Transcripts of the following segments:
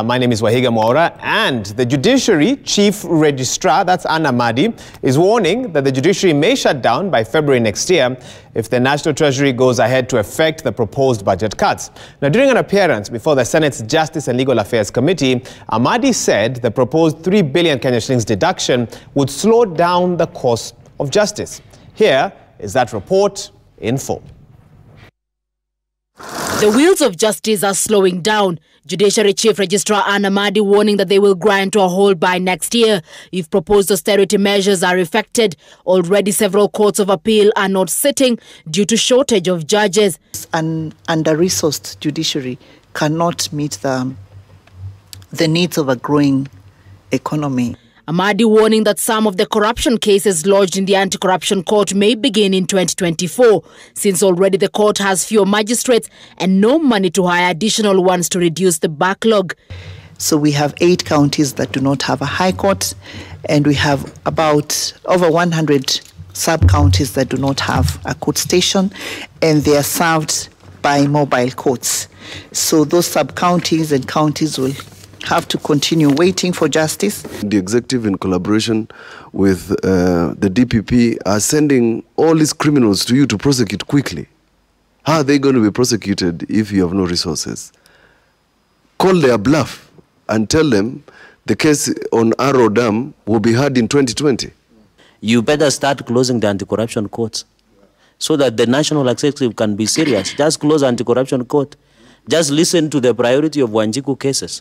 My name is Wahiga Mwaura, and the Judiciary Chief Registrar, that's Amadi, is warning that the Judiciary may shut down by February next year if the National Treasury goes ahead to effect the proposed budget cuts. Now, during an appearance before the Senate's Justice and Legal Affairs Committee, Amadi said the proposed 3 billion Kenya shillings deduction would slow down the course of justice. Here is that report in full. The wheels of justice are slowing down. Judiciary Chief Registrar Amadi warning that they will grind to a halt by next year if proposed austerity measures are effected. Already several courts of appeal are not sitting due to shortage of judges. An under-resourced judiciary cannot meet the needs of a growing economy. Amadi warning that some of the corruption cases lodged in the anti-corruption court may begin in 2024, since already the court has fewer magistrates and no money to hire additional ones to reduce the backlog. So we have 8 counties that do not have a high court, and we have about over 100 sub-counties that do not have a court station, and they are served by mobile courts. So those sub-counties and counties will have to continue waiting for justice. The executive, in collaboration with the DPP, are sending all these criminals to you to prosecute quickly. How are they going to be prosecuted if you have no resources? Call their bluff and tell them the case on Arrow Dam will be heard in 2020. You better start closing the anti-corruption courts so that the national executive can be serious. Just close anti-corruption court. Just listen to the priority of Wanjiku cases.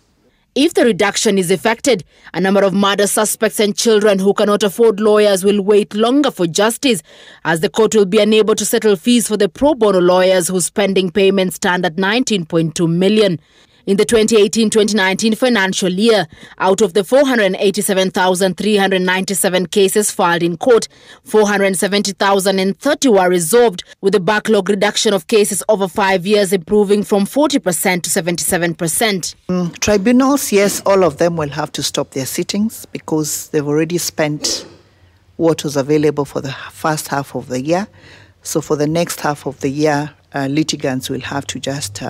If the reduction is effected, a number of murder suspects and children who cannot afford lawyers will wait longer for justice, as the court will be unable to settle fees for the pro bono lawyers whose pending payments stand at 19.2 million. In the 2018-2019 financial year, out of the 487,397 cases filed in court, 470,030 were resolved, with the backlog reduction of cases over 5 years improving from 40% to 77%. Tribunals, yes, all of them will have to stop their sittings because they've already spent what was available for the first half of the year. So for the next half of the year, litigants will have to just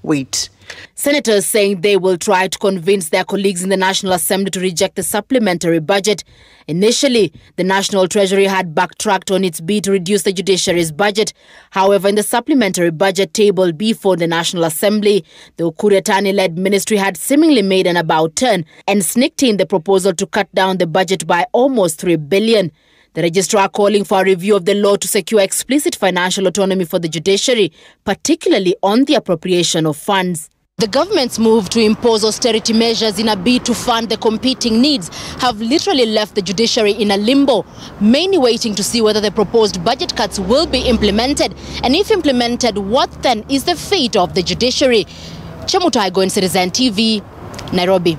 wait. Senators saying they will try to convince their colleagues in the National Assembly to reject the supplementary budget. Initially, the National Treasury had backtracked on its bid to reduce the judiciary's budget. However, in the supplementary budget tabled before the National Assembly, the Ukuretani-led ministry had seemingly made an about turn and sneaked in the proposal to cut down the budget by almost 3 billion. The registrar calling for a review of the law to secure explicit financial autonomy for the judiciary, particularly on the appropriation of funds. The government's move to impose austerity measures in a bid to fund the competing needs have literally left the judiciary in a limbo, mainly waiting to see whether the proposed budget cuts will be implemented, and if implemented, what then is the fate of the judiciary? Chemutai Citizen TV, Nairobi.